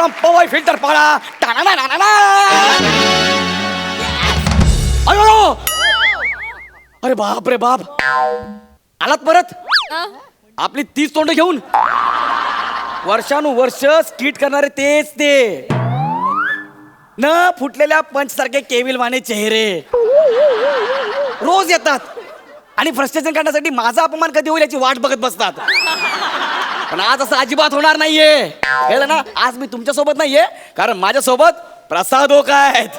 गरम पवई फिल्टर पाडा. अयो, अरे बाप रे बाप, आलात परत आपली 30 तोंड घेऊन. वर्षानुवर्ष स्किट करणारे तेच ते, न फुटलेल्या पंच सारखे केविलवाने चेहरे रोज येतात आणि फ्रस्ट्रेशन काढण्यासाठी माझा अपमान कधी होईल याची वाट बघत बसतात. पण आज असं अजिबात होणार नाहीये, कळलं ना. आज मी तुमच्या सोबत नाहीये, कारण माझ्या सोबत प्रसाद ओका आहेत.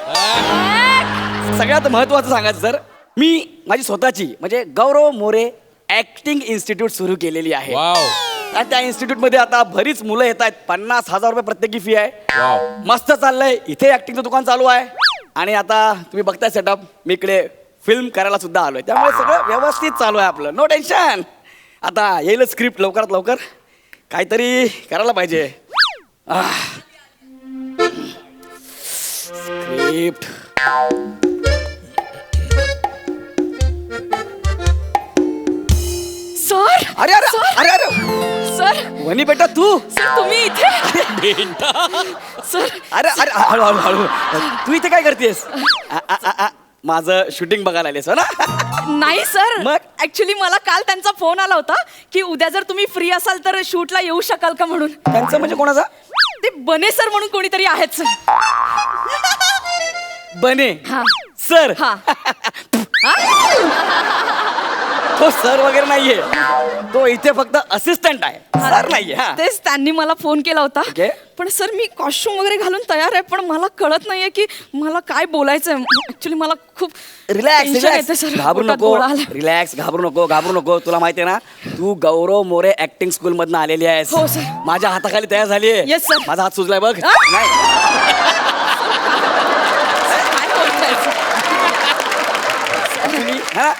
सगळ्यात महत्वाचं सांगायचं सर, मी माझी स्वतःची म्हणजे गौरव मोरे ऍक्टिंग इन्स्टिट्यूट सुरू केलेली आहे. आणि त्या इन्स्टिट्यूट मध्ये आता बरीच मुलं येत आहेत. 50,000 रुपये प्रत्येकी फी आहे. मस्त चाललंय. इथे ऍक्टिंगचं दुकान चालू आहे आणि आता तुम्ही बघताय सेटअप, मी इकडे फिल्म करायला सुद्धा आलोय. त्यामुळे सगळं व्यवस्थित चालू आहे आपलं, नो टेन्शन. आता येईल स्क्रिप्ट लवकरात लवकर, काहीतरी करायला पाहिजे. Script sir. अरे अरे अरे अरे सर. वनी बेटा तू. सर तुम्ही इथे. सर. अरे अरे हळू हळू हळू, तू इथे काय करतेस? माझं शूटिंग बघायला आलेस हो ना? नाही सर, मग? ऍक्च्युली मला काल त्यांचा फोन आला होता की उद्या जर तुम्ही फ्री असाल तर शूटला येऊ शकाल का म्हणून. त्यांचं म्हणजे कोणाचा? ते बने सर म्हणून कोणीतरी आहेत सर. बने हा. सर. हा. तो सर वगैरे नाहीये, तो इथे फक्त असिस्टंट आहे, सर नाहीये. हा. तेच त्यांनी मला फोन केला होता. Okay. पण सर मी कॉस्ट्युम वगैरे घालून तयार आहे, पण मला कळत नाहीये की मला काय बोलायचंय. ऍक्च्युली मला खूप रिलॅक्स tension येते रिलॅक्स, सर. घाबरू पोटात नको. गोळा आलाय. रिलॅक्स, घाबरू नको. तुला माहितीये ना, तू गौरव मोरे ऍक्टिंग स्कूल मधनं आलेली आहेस. हो, सर. माझ्या हाताखाली तयार झाली आहे. Yes, sir. माझा हात सुजलाय बघ. हा? नाही काय बोलताय सर? actually, हा?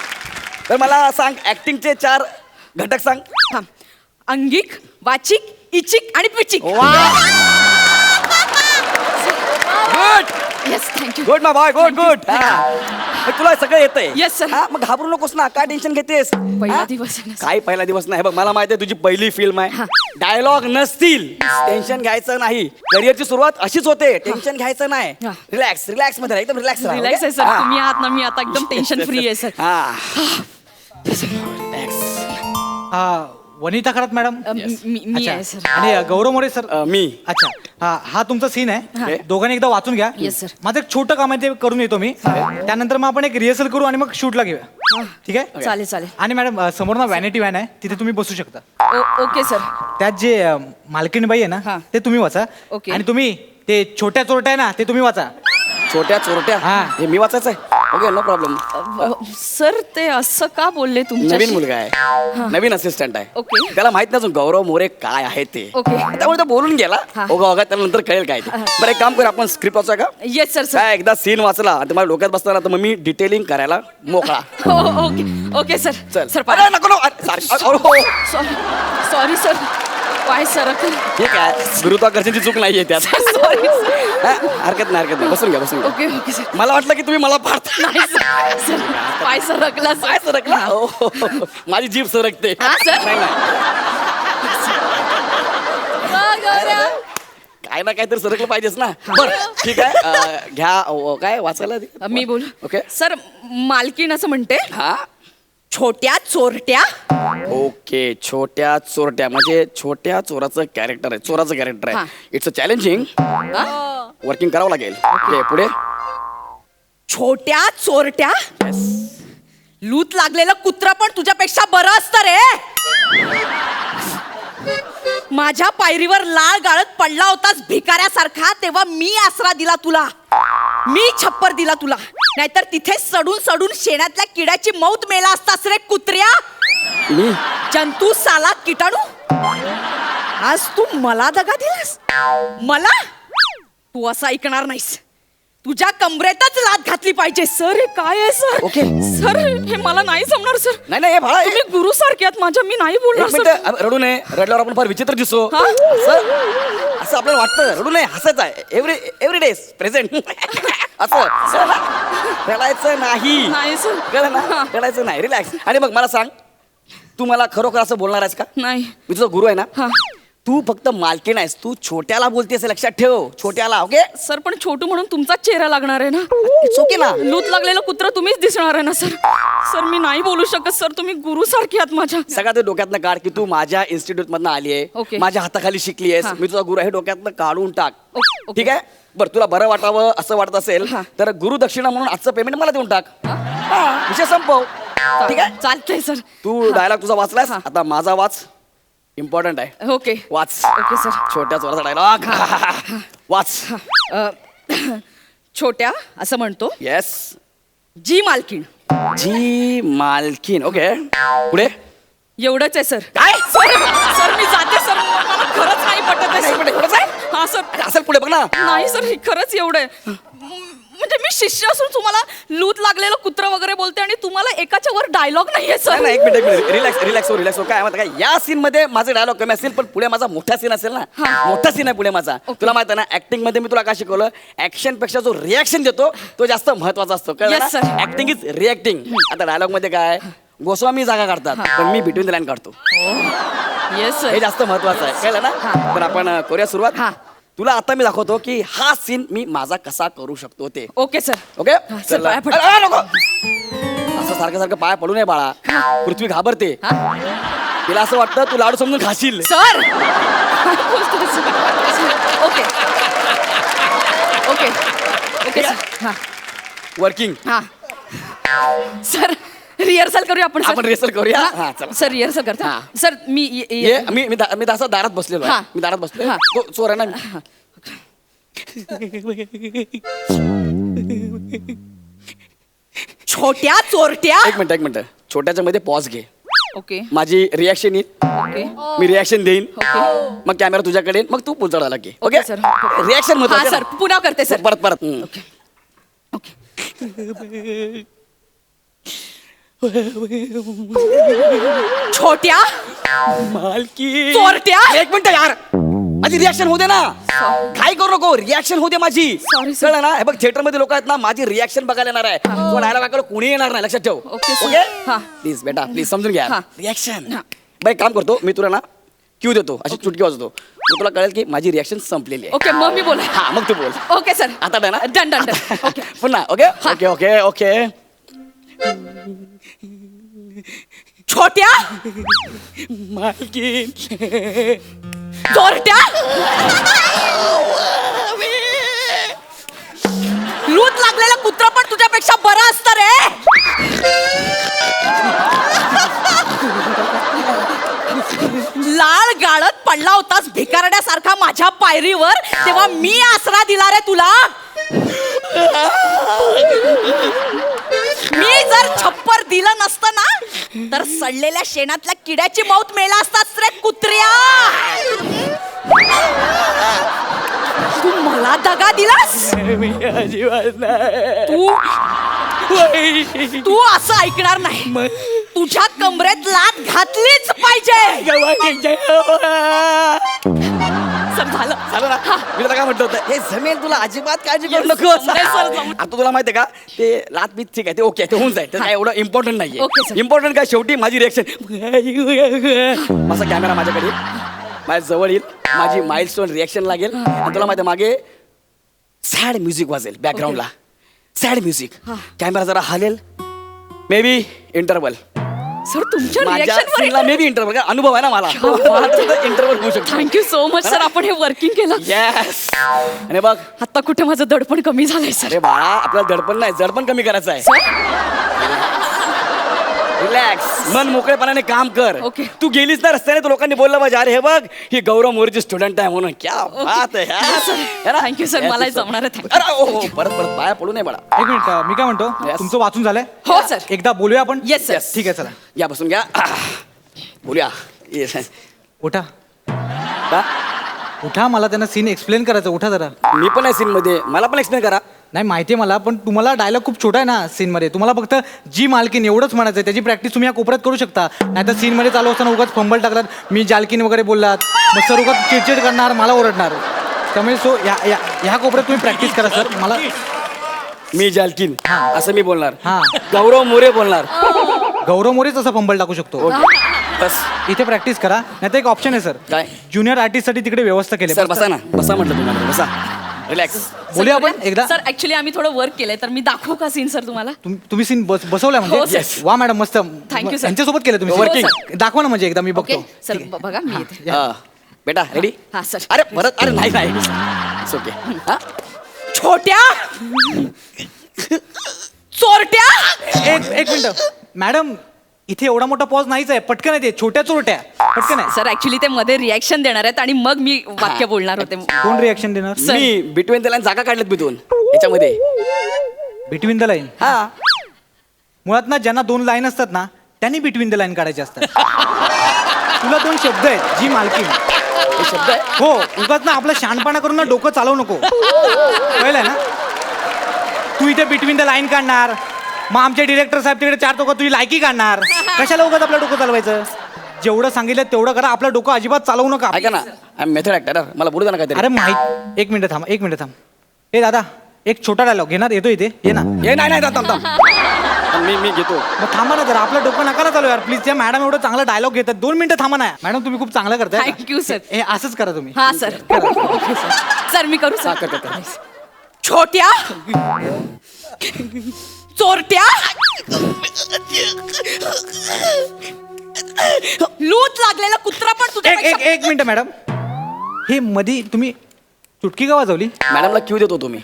तर मला सांग, ऍक्टिंगचे 4 घटक सांग. थांब. अंगिक, वाचिक, इचिक आणि पिचिक. Good yes thank you. Good my boy, good good. तुला सगळं येतंय. Yes, sir. मग घाबरू नकोस ना, काय टेन्शन घेतेस? पहिला हा? दिवस आहे ना, sir. काय पहिला दिवस नाही बघ, मला माहिती आहे तुझी पहिली फिल्म आहे. हा. डायलॉग नसतील, टेन्शन घ्यायचं नाही. करिअरची सुरुवात अशीच होते, टेन्शन घ्यायचं नाही. हा. रिलॅक्स रिलॅक्स मध्ये राहा, एकदम रिलॅक्स राहा. रिलॅक्स आहे okay? सर, हा. तुम्ही आहात ना, मी आता एकदम टेन्शन फ्री आहे सर. हा. Relax. वनिता खरात मॅडम. मी आहे सर. आणि गौरव मोरे सर. मी. अच्छा, हा तुमचा सीन आहे. Okay. दोघांनी एकदा वाचून घ्या. Yes, sir. माझं एक छोटं काम आहे, ते करून येतो मी. त्यानंतर मग आपण एक रिहर्सल करू आणि मग शूटला घेऊया. ठीक आहे. चालेल चालेल. आणि मॅडम समोर ना व्हॅनिटी व्हॅन आहे, तिथे तुम्ही बसू शकता. Okay sir. त्यात जे मालकीणबाई आहे हा. ना, ते तुम्ही वाचा. Okay. आणि तुम्ही ते छोट्या चोरट्या आहे ना, ते तुम्ही वाचा. छोट्या चोरट्या. हा. हे मी वाचायचंय. Okay, no problem. सर ते असं का बोलले नवीन तुमच्याशी? मुलगा आहे, नवीन असिस्टंट आहे. Okay. त्याला माहित नाही अजून गौरव मोरे काय आहे ते. Okay. त्यामुळे तो बोलून गेला. हा. ओघा त्याला नंतर कळेल काय ते. बरं, एक काम कर, आपण स्क्रिप्ट वाचा का? Yes sir sir. काय एकदा सीन वाचला आणि तुम्हाला डोक्यात बसताना तर मग मी डिटेलिंग करायला मोकळा. हो ओके ओके सर. चल सर अरे नको नको. Sorry sorry sir. पाय सर. हे काय गुरुत्वाकर्षणची चूक नाहीये त्यात. Sorry sir. हा, हरकत नाही, बसून घ्या. Okay okay sir. मला वाटलं की तुम्ही मला पाडता. नाही सर. सर पाय सरकला सर. काय सरकला? हो, माझी जीभ सरकते. हा, सर. नाही, काय ना काहीतरी सरकलं पाहिजेच ना. बरं ठीक आहे, घ्या. काय वाचायला दे. मी बोलू. ओके. सर मालकीण असं म्हणते, हा. छोट्या चोरट्या. ओके, छोट्या चोरट्या म्हणजे छोट्या चोराचं कॅरेक्टर आहे, चोराचं कॅरेक्टर हा. आहे. It's a challenging. हा? वर्किंग करावं लागेल. ओके, पुढे. छोट्या चोरट्या. लूत लागलेलं कुत्र पण तुझ्यापेक्षा बरं असतं रे. माझ्या पायरीवर लाळ गाळत पडला होतास भिकाऱ्यासारखा, तेव्हा मी आसरा दिला तुला, मी छप्पर दिला तुला. नाहीतर तिथे सडून सडून शेणातल्या किड्याची मौत मेला असतास रे कुत्र्या. मी जंतू साला किटाणू. आज तू मला दगा दिलास. मला तू असं ऐकणार नाहीस. तुझ्या कमरेतच लात घातली पाहिजे. सर हे काय आहे सर? ओके. सर हे मला नाही जमणार सर. नाही हे भाळा. तुम्ही गुरु सारखे आहात माझ्या, मी नाही बोलणार एक सर. मिनिट, रडू नये. रडल्यावर आपण फार विचित्र दिसतो. हा? असं आपल्याला वाटतं. रडू नये, हसायचं आहे. Every day present. असं रडायचं नाही. नाही सर. कळलं ना? रडायचं नाही, रिलॅक्स. आणि मग मला सांग, तू मला खरोखर असं बोलणार आहेस का? नाही. मी तुझा गुरु आहे ना. हा. तू फक्त मालकीण आहेस, तू छोट्याला बोलतेस लक्षात ठेव, छोट्याला. ओके, सर पण छोटू म्हणून तुमचाच चेहरा लागणार आहे ना. इट्स ओके ना. लूत लागलेलं कुत्र तुम्हीच दिसणार आहे ना सर. सर मी नाही बोलू शकत सर, तुम्ही गुरु सारखी आहात माझ्या. सगळ्यात ते डोक्यातनं काढ की तू माझ्या इन्स्टिट्यूट मधनं आली आहे, ओके. माझ्या हाताखाली शिकली आहेस, हा. मी तुझा गुरु आहे, डोक्यातनं काढून टाक. ओके. ठीक आहे. बरं, तुला बरं वाटावं असं वाटत असेल हा. तर गुरु दक्षिणा म्हणून आजचं पेमेंट मला देऊन टाक. हा, विषय संपव. ठीक आहे. चालतंय सर. तू डायलॉग तुझा वाचलास, हा. आता माझा वाच. इम्पॉर्टंट आहे, ओके वाच. Okay sir. छोट्या चोराचा डायलॉग वाच. अ, छोट्या असं म्हणतो, येस. जी मालकीण. जी मालकीन. ओके, पुढे एवढंच आहे सर. काय? सर सर मी जाते सर, मला खरंच नाही पटत आहे नाही, सर. एवढंच आहे? हा सर. असेल पुढे बघ ना. नाही सर, हे खरंच एवढं आहे. म्हणजे मी शिष्य असून तुम्हाला लूत लागलेलं कुत्र वगैरे बोलते आणि तुम्हाला एकाच्या वर डायलॉग नाहीये सर. नाही, एक मिनिट रिलॅक्स रिलॅक्स हो, रिलॅक्स हो. काय माहिती काय, या सीन मध्ये माझे डायलॉग कमी असतील पण पुढे माझा मोठा सीन असेल ना. हा. मोठा सीन आहे पुढे माझा. ओके. तुला माहिती आहे ना, ऍक्टिंग मध्ये मी तुला काय शिकवलं, ऍक्शन पेक्षा जो रिॲक्शन देतो तो जास्त महत्वाचा असतो. Yes, sir. Acting is reacting. आता डायलॉग मध्ये काय, गोस्वामी जागा काढतात पण मी बिटवीन द लाईन काढतो. येस हे सर. जास्त महत्वाचं आहे, कळलं ना. हा. तर आपण करूया सुरुवात. हा. तुला आता मी दाखवतो की हा सीन मी माझा कसा करू शकतो ते. Okay sir. ओके. हा, सर, पाया पड. नको असं सारखं सारखं पाया पडू नये बाळा. पृथ्वी घाबरते. हा? तिला असं वाटतं तू लाडू समजून खाशील. सर काय बोलतोय sir? Okay okay okay sir. हा वर्किंग. हा सर रिहर्सल करूया आपण सर. आपण रिहर्सल करूया. हा, हा, चला. सर रिहर्सल करता हा. सर. मी ये मी असं दारात बसलेलो आहे. हा. मी दारात बसलोय. हा. तो चोर आहे ना. छोट्या चोरट्या. एक मिनिट छोट्याच्या मध्ये पॉज घे. ओके माझी रिॲक्शन येईल, ओके मी रिॲक्शन देईन, ओके. मग कॅमेरा तुझ्याकडे येईल, मग तू पुढचा डायलॉग घे. Okay, okay sir. रिॲक्शन हा महत्वाचं सर, पुन्हा करते सर. परत परत. हम्म. ओके छोट्या मालकी. चोरट्या. एक मिनिट यार, माझी रिॲक्शन होते ना. काय करू नको, रिॲक्शन होते माझी. Sorry, sir. कळलं ना. हे बघ, थिएटर मध्ये लोक आहेत ना, माझी रिॲक्शन बघायला येणार आहे. तो डायलॉग ऐकायला कोणी येणार नाही, लक्षात ठेव. Okay, sir. ओके. हा. प्लीज बेटा, प्लीज समजून घ्या. हा. रिॲक्शन. हा. बाई काम करतो मी, तुला ना क्यू देतो, अशी चुटकी वाजवतो, मग तुला कळेल की माझी रिॲक्शन संपलेली आहे. ओके मग मी बोला. हा, मग तू बोल. Okay sir. आता डन ना. Done done done. ओके पुन्हा. Okay okay okay okay. छोट्या मालकी. चोरट्या. लूत लागलेलं कुत्र पण तुझ्यापेक्षा बरं असतं रे. लाल गाळत पडला होतास भिकारड्यासारखा माझ्या पायरीवर, तेव्हा मी आसरा दिला रे तुला. मी जर छप्पर दिलं नसतं ना तर सडलेल्या शेणातल्या किड्याची मौत मेला असतास रे कुत्र्या. तू मला दगा दिलास. तू तू असं ऐकणार नाही. तुझ्या कमरेत लात घातलीच पाहिजे. सर झालं. झालं ना. मी तुला काय म्हटलं होतं, हे जमेल तुला, अजिबात काळजी करू Yes, नको. जमलंय sir, जमलंय. आता तुला माहितीये का, ते लात बीत ठीक आहे, ते ओके, ते होऊन जाईल, ते काय एवढं इम्पॉर्टंट Okay, नाहीये. sir. इम्पॉर्टंट काय, शेवटी माझी रिएक्शन. माझा कॅमेरा माझ्याकडे येईल, माझ्या जवळ येईल, माझी माइलस्टोन रिएक्शन लागेल आणि तुला माहिती मागे सॅड म्युझिक वाजेल बॅकग्राऊंडला. Sad music. कॅमेरा जरा हलेल, मे बी इंटरवल. सर तुमच्या माझ्या रिएक्शन सीनला मे बी इंटरवल. अनुभव आहे ना मला, इंटरवल होऊ शकतो. थँक्यू सो मच सर, आपण हे वर्किंग केलं. येस. आणि बघ, आता कुठे माझं दडपण कमी झालंय सर. अरे बाळा, आपल्याला दडपण नाही, जडपण कमी करायचं आहे. रिलॅक्स, मन मोकळेपणाने काम कर. ओके. तू गेलीस ना रस्त्याने, तर लोकांनी बोललं पाहिजे, अरे हे बघ, ही गौरव मोरेची स्टुडंट आहे म्हणून. क्या बात आहे यार. Thank you, sir. Yes, मलाही yes, sir. जमणार आहे. Thank you. अरे, हो, परत परत पाया पडू नये बाळा. एक मिनिट, मी काय म्हणतो, Yes. तुमचं वाचून झालंय? हो सर. एकदा बोलूया आपण. Yes, sir. Yes. ठीक आहे, चला या बसून घ्या. बोलूया. Yes. उठा का? उठा, मला त्यांना सीन एक्सप्लेन करायचं. उठा जरा. मी पण आहे सीन मध्ये, मला पण एक्सप्लेन करा. नाही माहिती आहे मला, पण तुम्हाला डायलॉग खूप छोटा आहे ना सीन मध्ये. तुम्हाला फक्त जी मालकीन एवढंच म्हणायचं आहे. त्याची प्रॅक्टिस तुम्ही या कोपऱ्यात करू शकता. नाही तर सीन मध्ये चालू असताना उगाच फंबल टाकलात, मी जालकीन वगैरे बोललात, मग सर उगाच चिडचिड करणार, मला ओरडणार. त्यामुळे सो ह्या कोपऱ्यात तुम्ही प्रॅक्टिस करा सर. मला मी जालकीन असं मी बोलणार. हा. गौरव मोरे बोलणार. गौरव मोरेच असा फंबल टाकू शकतो. ओके. बस इथे प्रॅक्टिस करा नाही तर एक ऑप्शन आहे सर काय? ज्युनियर आर्टिस्टसाठी तिकडे व्यवस्था केली सर बसा ना, बसा म्हटलं तुम्हाला, बसा रिलॅक्स. बोलूया आपण एकदा सर ऍक्च्युली आम्ही थोडं वर्क केलंय तर मी दाखवू का सीन सर तुम्हाला तुम्ही सीन बसवलाय हो, म्हणजे sir. वा मॅडम मस्त Thank you, sir. त्यांच्यासोबत केलं तुम्ही हो, working. sir. दाखवा ना म्हणजे एकदा मी ओके बघतो सर बघा मी येते बेटा रेडी? हा सर अरे परत, अरे नाही नाही इट्स ओके. हा छोट्या चोरट्या एक मिनिट मॅडम इथे एवढा मोठा पॉज नाहीच आहे पटकन आहे ते छोट्या चोरट्या पटकन आहे सर ऍक्च्युली ते मध्ये रिॲक्शन देणार आहेत आणि मग मी वाक्य बोलणार होते कोण रिॲक्शन देणार Sir. Me between the line जागा काढल्यात मी दोन याच्यामध्ये. बिटवीन द लाईन हा मुळात ना ज्यांना 2 लाईन असतात ना त्यांनी बिटवीन द लाईन काढायचे असतात तुला 2 शब्द आहेत जी मालकीन हे शब्द आहे. हो उगाच ना आपलं शहाणपणा करून ना डोकं चालवू नको कळलंय ना तू इथे बिटवीन द लाईन काढणार मग आमचे डिरेक्टर साहेब तिकडे 4 टोकं तुझी लायकी काढणार कशाला उगाच आपलं डोकं चालवायचं जेवढं सांगितलं तेवढं करा आपलं डोकं अजिबात चालवू नका ऐका ना, आय एम मेथड ऍक्टर, मला बोलू द्या ना काहीतरी. अरे माहित एक मिनिट थांब ए दादा एक छोटा डायलॉग घेणार येतो इथे ये ना हे नाही थांब थांब. मी घेतो. मग थांबा ना जरा आपलं डोकं नका ना चालू यार प्लीज त्या मॅडम एवढं चांगला डायलॉग घेतात 2 मिनिटं थांबा ना मॅडम तुम्ही खूप चांगलं करताय Thank you, sir. हे असंच करा तुम्ही हा सर ओके सर सर मी करू हा, सर कर. छोट्या चोरट्या लूट लागलेला कुत्रा पण तुझ्या एक मिनिट मॅडम हे मधी तुम्ही चुटकी का वाजवली मॅडमला क्यू देतो तुम्ही.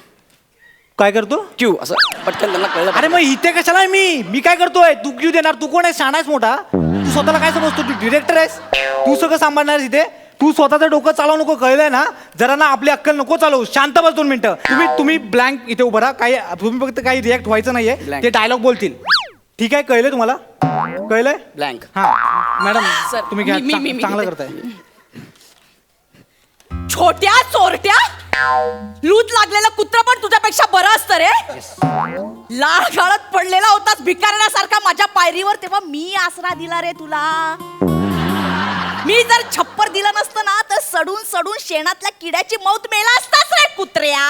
काय करतो क्यू असं पटकन त्यांना कळलं. अरे मग इथे कशाला आहे मी काय करतोय तू क्यू देणार तू कोण आहे शाणा आहेस मोठा तू स्वतःला काय समजतो तू डिरेक्टर आहेस तू सगळं सांभाळणार आहेस इथे तू स्वतःचं डोकं चालवू नको कळलंय ना जरा ना आपली अक्कल नको चालवू शांत बस 2 मिनिटं तुम्ही ब्लँक इथे उभं राहा काही तुम्ही फक्त काही रिॲक्ट व्हायचं नाहीये Blank. ते डायलॉग बोलतील ठीक आहे कळलंय तुम्हाला कळलंय ब्लँक. हा मॅडम Sir, तुम्ही घ्या मी चांगलं घेते. करताय छोट्या चोरट्या लूट लागलेला कुत्रा पण तुझ्यापेक्षा बरं असतं रे लाळ गाळत पडलेला होतास भिकारण्यासारखा माझ्या पायरीवर तेव्हा मी आसरा दिला रे तुला मी जर छप्पर दिलं नसतं ना तर सडून सडून शेणातल्या किड्याची मौत मेला असताच रे कुत्र्या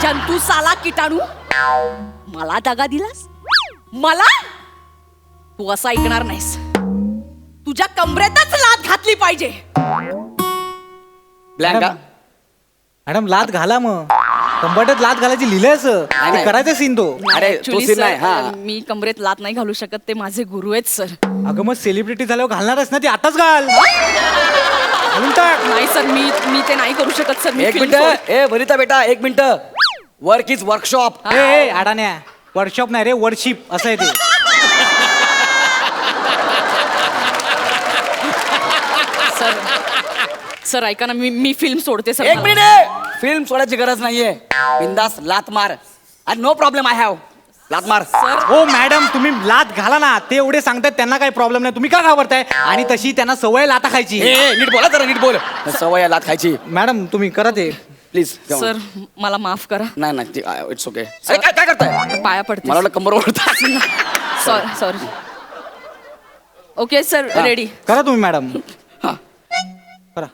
जंतू साला किटाणू मला दगा दिलास मला तू असं ऐकणार नाहीस तुझ्या कमरेतच लाथ घातली पाहिजे ब्लँक. मॅडम लात घाला मग कंबरट्यात लात घालायची लिहिलंय असं नाही, नाही. करायचं सीन तो अरे, Actually, तो scene sir, नाही, हा. मी कमरेत लात नाही घालू शकत ते माझे गुरु आहेत सर अगं मग सेलिब्रिटी झाल्यावर घालणारच ना ती आताच घाल घालून टाक नाही सर मी ते नाही करू शकत सर मी एक film मिनिट ए वनिता बेटा एक मिनिट. Work is workshop. ए अडाण्या वर्कशॉप नाही रे वर्कशिप असं आहे ते सर सर ऐका ना मी फिल्म सोडते सर एक मिनिट फिल्म सोडायची गरज नाहीये बिंदास लात मार आणि नो प्रॉब्लेम आय हॅव लात मार. सर हो मॅडम तुम्ही लात घाला ना ते एवढे सांगतात त्यांना काही प्रॉब्लेम नाही तुम्ही का घाबरताय आणि तशी त्यांना सवय लाता खायची ए नीट बोला जरा नीट बोल. सवय आहे लात खायची मॅडम तुम्ही करा ते प्लीज. सर मला माफ करा नाही इट्स ओके. काय काय करताय पाया पडते मला वाटलं कंबर ओढतात. सॉरी सॉरी ओके सर हा. रेडी करा तुम्ही मॅडम हा. करा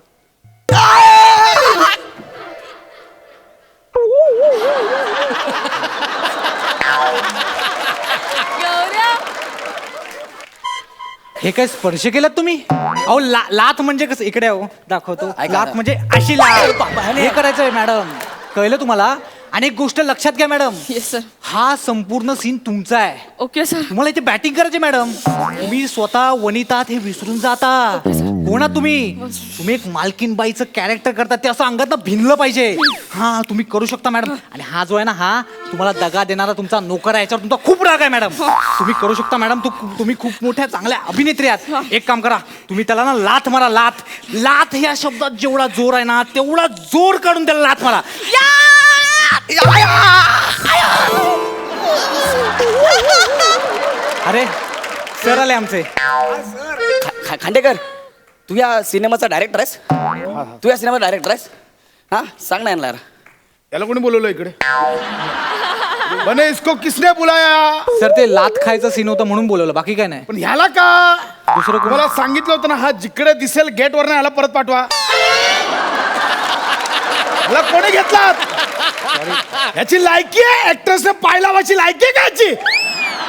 हे काय स्पर्श केलात तुम्ही अहो लात म्हणजे कसं इकडे अहो दाखवतो ऐका लात ना. म्हणजे अशी लात हे करायचंय मॅडम कळलं तुम्हाला आणि एक गोष्ट लक्षात घ्या मॅडम येस सर हा संपूर्ण सीन तुमचा आहे ओके सर तुम्हाला इथे बॅटिंग करायची मॅडम तुम्ही स्वतः वनितात हे विसरून जाता कोणा तुम्ही एक मालकीन बाईचं कॅरेक्टर करता ते असं अंगात भिनलं पाहिजे हा तुम्ही करू शकता मॅडम आणि हा जो आहे ना हा तुम्हाला दगा देणारा तुमचा नोकर आहे याच्यावर तुमचा खूप राग आहे मॅडम तुम्ही करू शकता मॅडम तुम्ही खूप मोठ्या चांगल्या अभिनेत्री आहात एक काम करा तुम्ही त्याला ना लाथ मारा लाथ लाथ या शब्दात जेवढा जोर आहे ना तेवढा जोर काढून त्याला लाथ मारा अरे सर आले आमचे खांडेकर तू या सिनेमाचा डायरेक्टर आहेस. तू या सिनेमाचा डायरेक्टर आहेस. हा सांग ना यांना. याला कोणी बोलवलं इकडे बने इसको किसने बुलाया सर ते लात खायचं सीन होतं म्हणून बोलवलं बाकी काय नाही पण ह्याला का दुसरं कोण मला सांगितलं होतं ना हा जिकडे दिसेल गेट वर ह्याला परत पाठवा ह्याला कोणी घेतला याची लायकी आहे ऍक्ट्रेसने पाय लावायची लायकी आहे का याची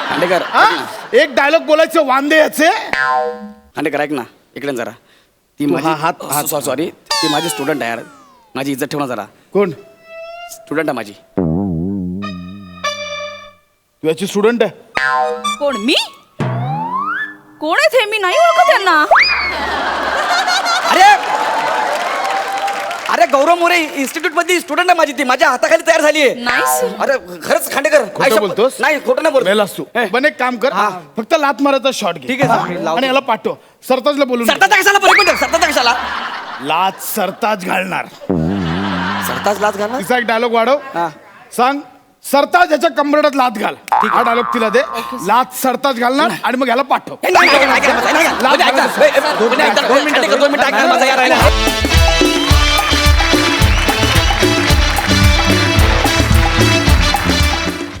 खांडेकर हा एक डायलॉग बोलायचे वांदे याचे खांडेकर ऐक ना इकडे जरा ती तू माझी हात- सॉरी ती माझी स्टुडंट आहे यार माझी इज्जत ठेव ना जरा कोण स्टुडंट आहे माझी तू याची स्टुडंट आहे कोण मी कोण आहेत हे मी नाही ओळखत त्यांना अरे अरे गौरव मोरे इन्स्टिट्यूट मध्ये स्टुडंट आहे माझी ती माझ्या हाताखाली तयार झाली आहे नाही sir. अरे खरंच खांडेकर आई खोटं शपथ. बोलतोस? नाही खोटं नाही मेला बोलतो असतो पण एक काम कर फक्त लात मारायचा शॉट घे ठीक आहे, सर, मी लावतो. आणि याला पाठव सरताजला बोलून सरताचा कशाला बरं सरताचा कशाला लात सरताज घालणार सरताज लाच घाल ना तिचा एक डायलॉग वाढव हा. सांग सरताज याच्या कंबरडात लात घाल हा डायलॉग तिला दे लात सरताज घालणार आणि मग याला पाठव नाही, नाही, नाही, नाही, नाही, नाही, नाही, नाही, लाथ नाही, घालायचं. नाही, नाही, नाही, 2 मिनिटं 2 मिनिटं ऐक ना, माझा यार राहिला.